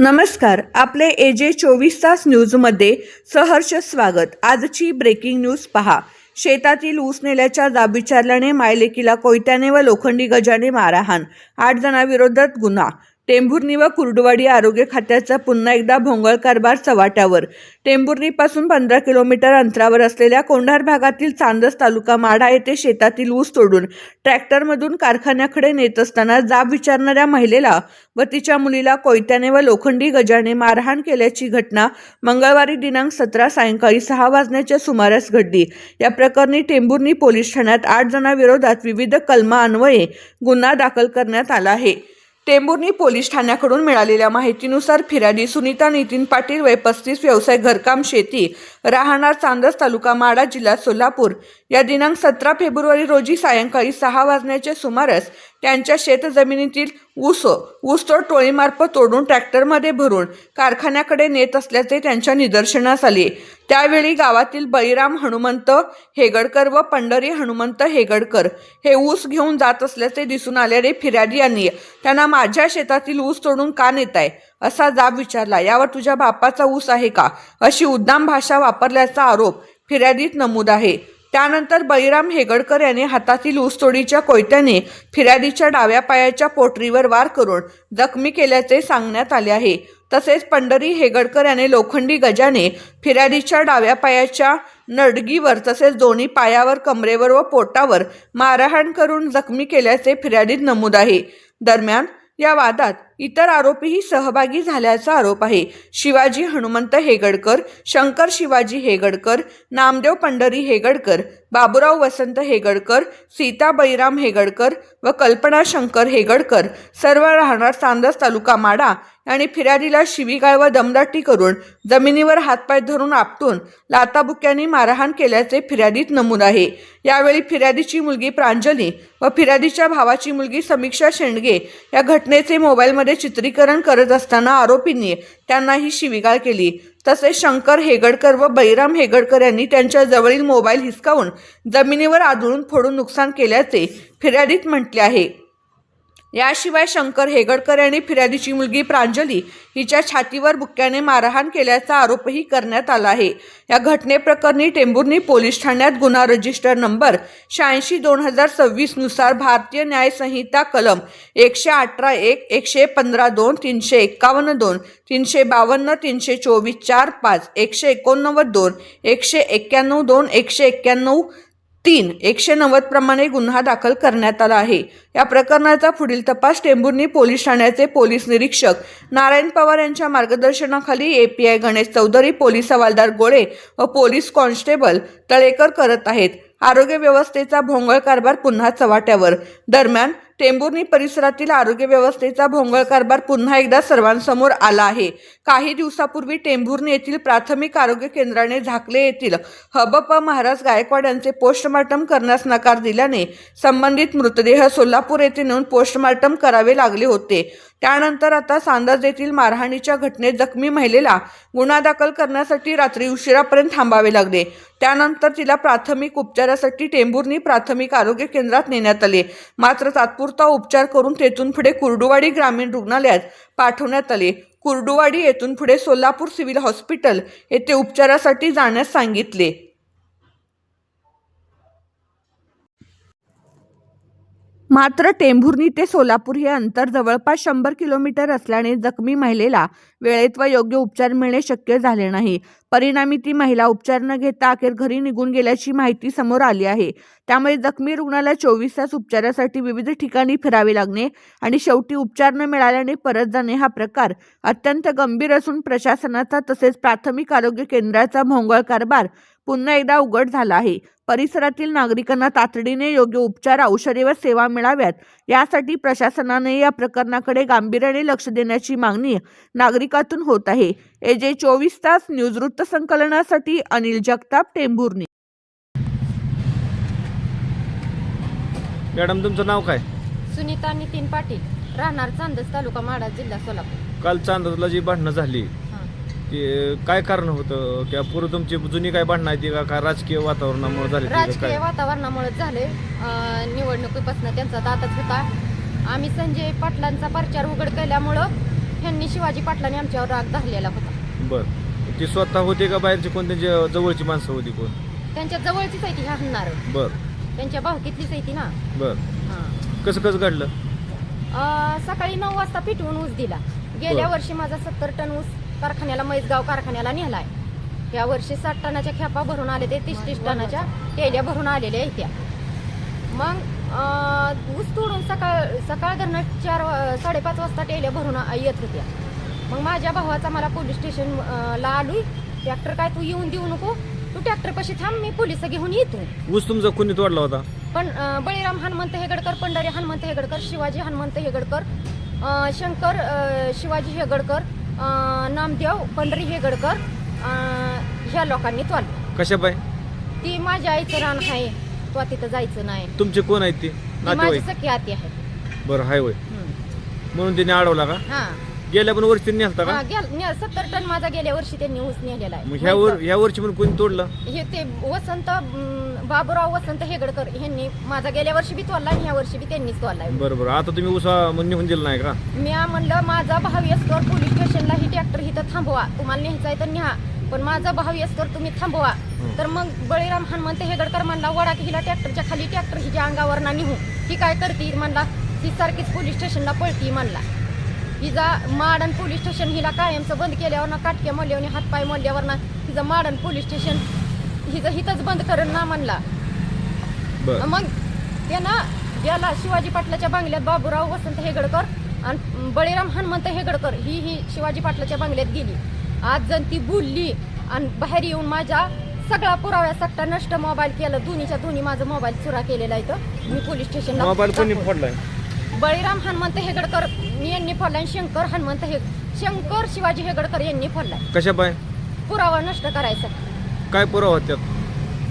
नमस्कार, आपले AJ 24 तास न्यूजमध्ये सहर्ष स्वागत। आजची ब्रेकिंग न्यूज पहा। शेतातील ऊस नेल्याच्या जाब विचारल्याने मायलेकीला कोयत्याने व लोखंडी गजाने मारहाण, 8 जणांविरोधात गुन्हा। टेंभुर्णी व कुर्डुवाडी आरोग्य खात्याचा पुन्हा एकदा भोंगळ कारभार चव्हाट्यावर। टेंभुर्णीपासून 15 किलोमीटर अंतरावर असलेल्या कोंढार भागातील चांदस तालुका माढा येथे शेतातील ऊस तोडून ट्रॅक्टरमधून कारखान्याकडे नेत असताना जाब विचारणाऱ्या महिलेला व तिच्या मुलीला कोयत्याने व लोखंडी गजाने मारहाण केल्याची घटना मंगळवारी दिनांक 17 सायंकाळी 6 वाजण्याच्या सुमारास घडली। या प्रकरणी टेंभुर्णी पोलीस ठाण्यात 8 जणांविरोधात विविध कलमान्वये गुन्हा दाखल करण्यात आला आहे। टेंभुर्णी पोलीस ठाण्याकडून मिळालेल्या माहितीनुसार फिर्यादी सुनीता नितीन पाटील वय 35 व्यवसाय घरकाम शेती राहणार चांदस तालुका माढा जिल्हा सोलापूर या दिनांक 17 फेब्रुवारी रोजी सायंकाळी 6 वाजण्याच्या सुमारास त्यांच्या शेतजमिनीतील ऊसतोड टोळीमार्फत तोडून ट्रॅक्टरमध्ये भरून कारखान्याकडे नेत असल्याचे त्यांच्या निदर्शनास आले। त्यावेळी गावातील बळीराम हनुमंत हेगडकर व पंढरी हनुमंत हेगडकर हे ऊस घेऊन जात असल्याचे दिसून आल्याने फिर्यादी यांनी त्यांना माझ्या शेतातील ऊस तोडून का नेताय असा जाब विचारला। यावर तुझ्या बापाचा ऊस आहे का अशी उद्दाम भाषा वापरल्याचा आरोप फिर्यादीत नमूद आहे। त्यानंतर बळीराम हेगडकर याने हातातील ऊसतोडीच्या कोयत्याने फिर्यादीच्या डाव्या पायाच्या पोटरीवर वार करून जखमी केल्याचे सांगण्यात आले आहे। तसेच पंढरी हेगडकर याने लोखंडी गजाने फिर्यादीच्या डाव्या पायाच्या नडगीवर तसेच दोन्ही पायावर कमरेवर व पोटावर मारहाण करून जखमी केल्याचे फिर्यादीत नमूद आहे। दरम्यान या वादात इतर आरोपीही सहभागी झाल्याचा आरोप आहे। शिवाजी हनुमंत हेगडकर, शंकर शिवाजी हेगडकर, नामदेव पंढरी हेगडकर, बाबूराव वसंत हेगडकर, सीता बळीराम हेगडकर व कल्पना शंकर हेगडकर सर्व राहणार चांदस तालुका माढा यांनी फिर्यादीला शिवीगाळ व दमदाटी करून जमिनीवर हातपाय धरून आपटून लाथाबुक्क्यांनी मारहाण केल्याचे फिर्यादीत नमूद आहे। यावेळी फिर्यादीची मुलगी प्रांजली व फिर्यादीच्या भावाची मुलगी समीक्षा शेंडगे या घटनेचे मोबाईलमध्ये चित्रीकरण करत असताना आरोपींनी त्यांनाही शिवीगाळ केली। तसेच शंकर हेगडकर व बळीराम हेगडकर यांनी त्यांच्या जवळील मोबाईल हिसकावून जमिनीवर आदळून फोडून नुकसान केल्याचे फिर्यादीत म्हटले आहे। याशिवाय शंकर हेगडकर यांनी फिर्यादीची मुलगी प्रांजली हिच्या छातीवर बुक्क्याने मारहाण केल्याचा आरोपही करण्यात आला आहे। या घटनेप्रकरणी टेंभुर्णी पोलीस ठाण्यात गुन्हा रजिस्टर नंबर 86/2026 नुसार भारतीय न्याय संहिता कलम 118(1), 115(2), 351(2), 352, 324(4)(5), 189(2), 191(2), 191(3), 190 प्रमाणे गुन्हा दाखल करण्यात आला आहे। या प्रकरणाचा पुढील तपास टेंभुर्णी पोलीस ठाण्याचे पोलीस निरीक्षक नारायण पवार यांच्या मार्गदर्शनाखाली API गणेश चौधरी, पोलीस हवालदार गोळे व पोलीस कॉन्स्टेबल तळेकर करत आहेत। आरोग्य व्यवस्थेचा भोंगळ कारभार पुन्हा चव्हाट्यावर। दरम्यान टेंभुर्णी परिसरातील आरोग्य व्यवस्थेचा भोंगळ कारभार पुन्हा एकदा सर्वांसमोर आला आहे। काही दिवसापूर्वी टेंभुर्णी येथील प्राथमिक आरोग्य केंद्राने झाकले येथील हबप महाराज गायकवाड यांचे पोस्टमार्टम करण्यास नकार दिल्याने संबंधित मृतदेह सोलापूर येथे नेऊन पोस्टमार्टम करावे लागले होते। त्यानंतर आता चांदस येथील मारहाणीच्या घटनेत जखमी महिलेला गुन्हा दाखल करण्यासाठी रात्री उशिरापर्यंत थांबावे लागले। त्यानंतर तिला प्राथमिक उपचारासाठी टेंभुर्णी प्राथमिक आरोग्य केंद्रात नेण्यात आले। मात्र तात्पुरता उपचार करून तेथून पुढे कुर्डुवाडी ग्रामीण रुग्णालयात पाठवण्यात आले। कुर्डुवाडी येथून पुढे सोलापूर सिव्हिल हॉस्पिटल येथे उपचारासाठी जाण्यास सांगितले। मात्र टेंभुर्णी ते सोलापूर हे अंतर जवळपास 100 किलोमीटर असल्याने जखमी महिलेला वेळेत व योग्य उपचार मिळणे शक्य झाले नाही। परिणामी ती महिला उपचार न घेता अखेर घरी निघून गेल्याची माहिती समोर आली आहे। त्यामुळे जखमी रुग्णाला 24 तास उपचारासाठी विविध ठिकाणी फिरावे लागणे आणि शेवटी उपचार न मिळाल्याने परत जाणे हा प्रकार अत्यंत गंभीर असून प्रशासनाचा तसेच प्राथमिक आरोग्य केंद्राचा भोंगळ कारभार पुन्हा एकदा उघड झाला आहे। परिसरातील नागरिकांना तातडीने योग्य उपचार, औषधे व सेवा मिळाव्यात यासाठी प्रशासनाने या प्रकरणाकडे गांभीर्याने लक्ष देण्याची मागणी नागरिकातून होत आहे। AJ 24 तास न्यूज वृत्तसंकलनासाठी अनिल जगताप, टेंभुर्णी। मॅडम, तुमचं नाव काय? सुनीता नितीन पाटील, राहणार चांदस तालुका माढा जिल्हा सोलापूर। काल चांदसला जी भांडणं झाली ते काय कारण होतं? किंवा पूर्व तुमची जुनी काय भांडणं आहे का राजकीय वातावरणामुळे झाली? राजकीय वातावरणामुळे झाले। निवडणुकीपासून त्यांचा दातच होता। आम्ही संजय पाटलांचा प्रचार उघड केल्यामुळं ह्यांनी शिवाजी पाटलांनी आमच्यावर राग धरलेला होता. बर ती स्वतः होते का बाहेरची कोण त्यांच्या जवळची माणसं होती कोण? त्यांच्या जवळचीच आहे ती हाणणार, बर त्यांच्या भावकीतलीच आहे ती ना. बर हां. कसं कसं घडलं? सकाळी 9 वाजता पिटवून ऊस दिला. गेल्या बरं. वर्षी माझा 70 टन ऊस कारखान्याला, मैसगाव कारखान्याला नेलाय. या वर्षी 60 टनाच्या खेपा भरून आले, ते 30 टनाच्या टेल्या भरून आलेल्या आहेत त्या. मग ऊस तोडून सकाळ धरणं 4-5 वाजता टेल्या भरून येत होत्या. मग माझ्या भावाचा मला पोलीस स्टेशनला आलोय, ट्रॅक्टर काय तू येऊन देऊ नको, तू ट्रॅक्टर पाशी थांब, मी पोलिस घेऊन येतो. ऊस तुमचा कुणी तोडला होता? पण बळीराम हनुमंत हेगडकर, पंढरी हनुमंत हेगडकर, शिवाजी हनुमंत हेगडकर, शंकर शिवाजी हेगडकर, नामदेव पंढरी हेगडकर, ह्या लोकांनी तोडलं. कशा बाय? ती माझ्या आईचं रान आहे, तो तिथं जायचं नाही. तुमचे कोण आहेत ते ती माझी नातेवाईक? सखी आती आहे. बरं हाय होय, हम्म. म्हणून त्यांनी अडवला का? हा. गेल्या पण वर्षी त्यांनी नेलता का? 70 टन माझा गेल्या वर्षी त्यांनी ऊस नेलेला मग आहे. ह्या वर्षी पण कोणी तोडलं? हे ते वसंत बाबूराव वसंत हेगडकर ह्यांनी माझा गेल्या वर्षी बी तोडला आणि ह्या वर्षी बी त्यांनीच तोडलाय. बरं आता तुम्ही ऊस निघून दिला नाही का? मी म्हणलं माझा भाऊ येसतोर पोलीस स्टेशनला ही ट्रॅक्टर इथं थांबवा, तुम्हाला न्यायचा तर न्या, पण माझा भाऊ येसतोर तुम्ही थांबवा. तर मग बळीराम हनुमंत हेगडकर म्हणला वडा की हिला ट्रॅक्टरच्या खाली ट्रॅक्टर हिच्या अंगावर ना निघू, ही काय करते म्हणला, ही सारखीच पोलीस स्टेशनला पळती म्हणला. हिजा माडण पोलीस स्टेशन हिला कायमचं बंद केल्यावर ना, काटक्या मोडल्यावर हातपाय मोडल्यावर ना, हिचं माडण पोलीस स्टेशन हिचं हिथंच बंद करेन ना म्हणला. बरं मग त्यानं याला शिवाजी पाटलाच्या बांगल्यात बाबूराव वसंत हेगडकर आणि बळीराम हनुमंत हेगडकर ही शिवाजी पाटलाच्या बांगल्यात गेली. आज जण ती बोलली आणि बाहेर येऊन माझा सगळा पुराव्या सकटा नष्ट मोबाईल केलं, दोन्ही माझा मोबाईल चुरा केलेला आहे. मी पोलीस स्टेशनला मोबाईल कोणी फोडलाय? बळीराम हनुमंत हेगडकर यांनी फोडलाय, शंकर शंकर शिवाजी हेगडकर यांनी फोडलाय. कशा बाय? पुरावा नष्ट करायचा. काय पुरावा त्यात?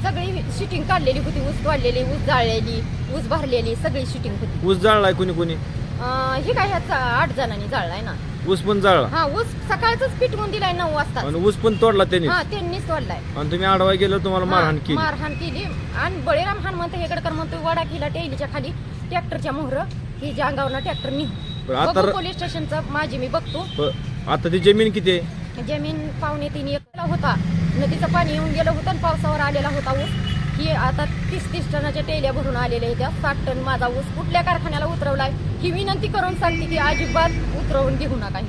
सगळी शिटिंग काढलेली होती, ऊस तोडलेली, ऊस जाळलेली, ऊस भरलेली, सगळी शिटिंग होती. ऊस जाळलाय कोणी? ही काय ह्याचा 8 जणांनी जाळलाय ना. ऊस पण जाळला? हा, ऊस सकाळच पिटवून दिलाय 9 वाजता. आणि ऊस पण तोडला त्यांनी? हा, त्यांनीच तोडलाय. आणि तुम्ही आडवाय गेलो, तुम्हाला मारहाण केली? मारहाण केली. आणि बळीराम हनुमंत हेगडकर म्हणतो वडा केला टेलीच्या खाली ट्रॅक्टरच्या मोहर की ज्या अंगावर ट्रॅक्टर निघू. आता पोलीस स्टेशनचं माझी मी बघतो. आता ती जमीन किती आहे? जमीन 2.5 एकर होता. नदीचं पाणी येऊन गेलं होतं आणि पावसावर आलेला होता ऊस. ही आता 30 टनाच्या टेल्या भरून आलेल्या आहेत. 60 टन माझा ऊस कुठल्या कारखान्याला उतरवलाय ही विनंती करून सांगते की अजिबात उतरवून घेऊ नका.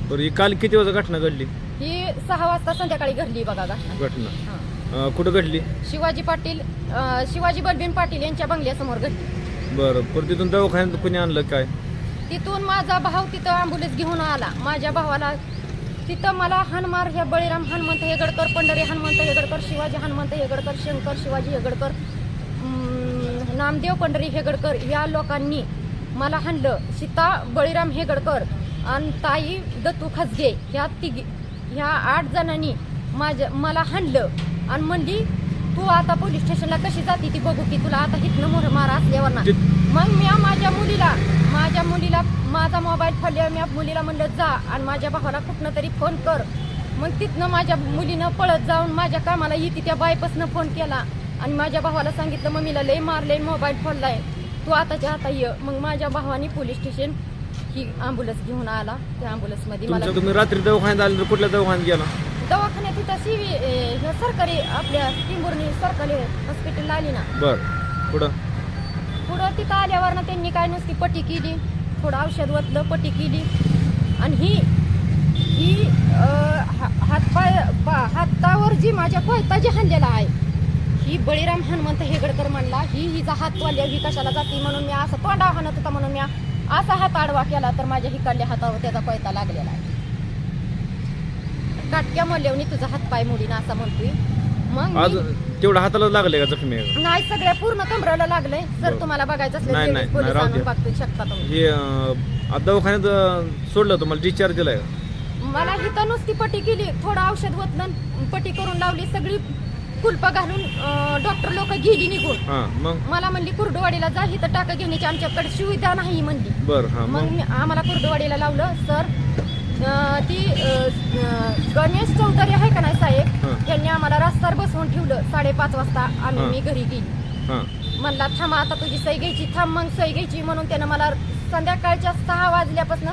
बरं ही काल किती वाजता घटना घडली? ही 6 वाजता संध्याकाळी घडली बघा घटना. कुठं घडली? शिवाजी बलबीन पाटील यांच्या बंगल्यासमोर घडली. बरं परत तिथून दवाखान्यात कोणी आणलं काय? तिथून माझा भाऊ तिथं ॲम्ब्युलन्स घेऊन आला. माझ्या भावाला तिथं मला हाणमार ह्या बळीराम हनुमंत हेगडकर, पंढरी हनुमंत हेगडकर, शिवाजी हनुमंत हेगडकर, शंकर शिवाजी हेगडकर, नामदेव पंढरी हेगडकर या लोकांनी मला हाणलं. सीता बळीराम हेगडकर आणि ताई दत्तू खसगे ह्या 8 जणांनी मला हाणलं आणि म्हणली तू आता पोलीस स्टेशनला कशी जाते ती बघू की तुला आता हितनं मोहर मारा असल्यावर ना. मग मी माझ्या मुलीला माझा मोबाईल फोडल्यावर मी मुलीला म्हणलं जा आणि माझ्या भावाला कुठनं तरी फोन कर. मग तिथनं माझ्या मुलीनं पळत जाऊन माझ्या कामाला येते त्या बायपासनं फोन केला आणि माझ्या भावाला सांगितलं मम्मीला लय मारलंय, मोबाईल फोडलाय, तू आताच्या आता ये. मग माझ्या भावाने पोलीस स्टेशन ही ॲम्ब्युलन्स घेऊन आला. त्या ॲम्ब्युलन्समध्ये मला तुम्ही रात्री दवाखान्यात आले तर कुठल्या दवाखान्यात गेला? दवाखान्यात तिथं सरकारी आपल्या टिंबुर्णी सरकारी हॉस्पिटलला आली ना. बरं पुढं तिथं आल्यावर ना त्यांनी काय नुसती पट्टी केली, थोडं औषध वतलं, पट्टी केली आणि ही हातावर जी माझ्या कोयता जी हाणलेला आहे ही बळीराम हनुमंत हेगडकर म्हणला हिचा हात वाल्या ही कशाला जाते म्हणून मी असं तोंडा हाणत होता म्हणून मी असा हात आडवा केला तर माझ्या हिकडल्या हातावर त्याचा कोयता लागलेला आहे. काटक्या मोडल्यावनी तुझा हात पाय मोडीन असा म्हणतोय. मग तेवढं हाताला लागले का जखमी? नाही, सगळ्या पूर्ण कमराला लागलंय. जर तुम्हाला बघायचं असलं नाही, पोलीस राहू आणून द्या. बघू शकता तुम्ही. हे दवाखान्यात सोडलं तुम्हाला डिस्चार्ज दिलाय? मला हिथं नुसती पट्टी केली, थोडं औषध वतलं, पट्टी करून लावली, सगळी कुलपा घालून डॉक्टर लोक गेली निघून. मग मला म्हणली कुर्डवाडीला जा, हिथं टाका घेण्याची आमच्याकडे सुविधा नाही म्हणली. बरं मग आम्हाला कुर्डवाडीला लावलं. सर ती गणेश चौधरी आहे का नाही साहेब, त्यांनी आम्हाला रस्त्यावर बसवून ठेवलं. 5:30 वाजता आम्ही मी घरी गेली. म्हणला थांबा आता तुझी सही घ्यायची, थांब मग सही घ्यायची म्हणून त्यानं मला संध्याकाळच्या 6 वाजल्यापासून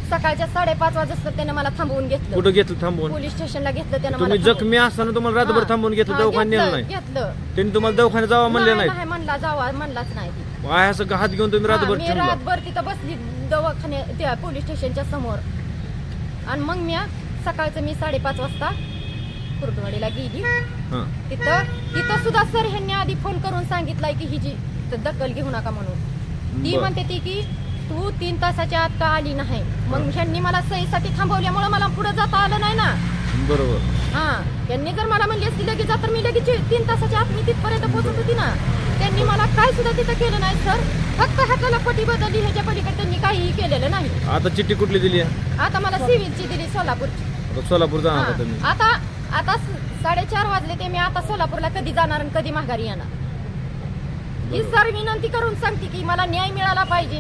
सकाळच्या 5:30 वाजता त्यानं मला थांबवून घेतलं, कुठं घेतलं थांबवून? पोलीस स्टेशनला घेतलं त्यानं तुम्ही मला जखमी असताना तुम्हाला रातभर हा. थांबवून घेतलं, हा, दवाखान्यात नेलं घेतलं नाही? घेतलं. त्यांनी तुम्हाला दवाखान्यात जावं म्हणले नाही नाही? नाही, म्हणला जावा म्हणलाच नाही ती. काय असं हात घेऊन तुम्ही हा, रातभर मी ठेवला? रातभर तिथं बसली दवाखान्या त्या पोलीस स्टेशनच्या समोर, आणि मग मी सकाळचं 5:30 वाजता कुर्डवाडीला गेली. हा. तिथं सुद्धा सर ह्यांनी आधी फोन करून सांगितलंय की हिची दखल घेऊ नका म्हणून. ती बरं. म्हणते ती की तू 3 तासाच्या आत का आली नाही, मग ह्यांनी मला सहीसाठी थांबवल्यामुळे मला पुढे जाता आलं नाही ना. बरोबर. हा, त्यांनी जर मला म्हणली असती लगेच जा, तर मी लगेच 3 तासाच्या आत मी तिथपर्यंत पोहोचत होती ना. त्यांनी मला काय सुद्धा तिथं केलं नाही सर, फक्त हाताला पटी बदलली, ह्याच्या पलीकडे त्यांनी काहीही केलेलं नाही. आता चिठ्ठी कुठली दिली आहे? आता मला सिव्हिलची दिली सोलापूरची. आता सोलापूर जाणार हा, का तुम्ही? आता 4:30 वाजले ते मी आता सोलापूरला कधी जाणार आणि कधी माघारी येणार. ही सर विनंती करून सांगते की मला न्याय मिळाला पाहिजे,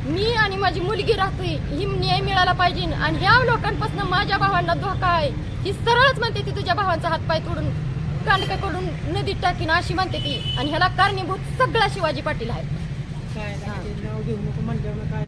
मी आणि माझी मुलगी राहते, ही न्याय मिळाला पाहिजे. आणि ह्या लोकांपासून माझ्या भावांना धोका आहे, ही सरळच म्हणते ती तुझ्या भावांचा हातपाय तोडून कांडकाकडून नदीत टाकीन अशी म्हणते ती. आणि ह्याला कारणीभूत सगळा शिवाजी पाटील आहे.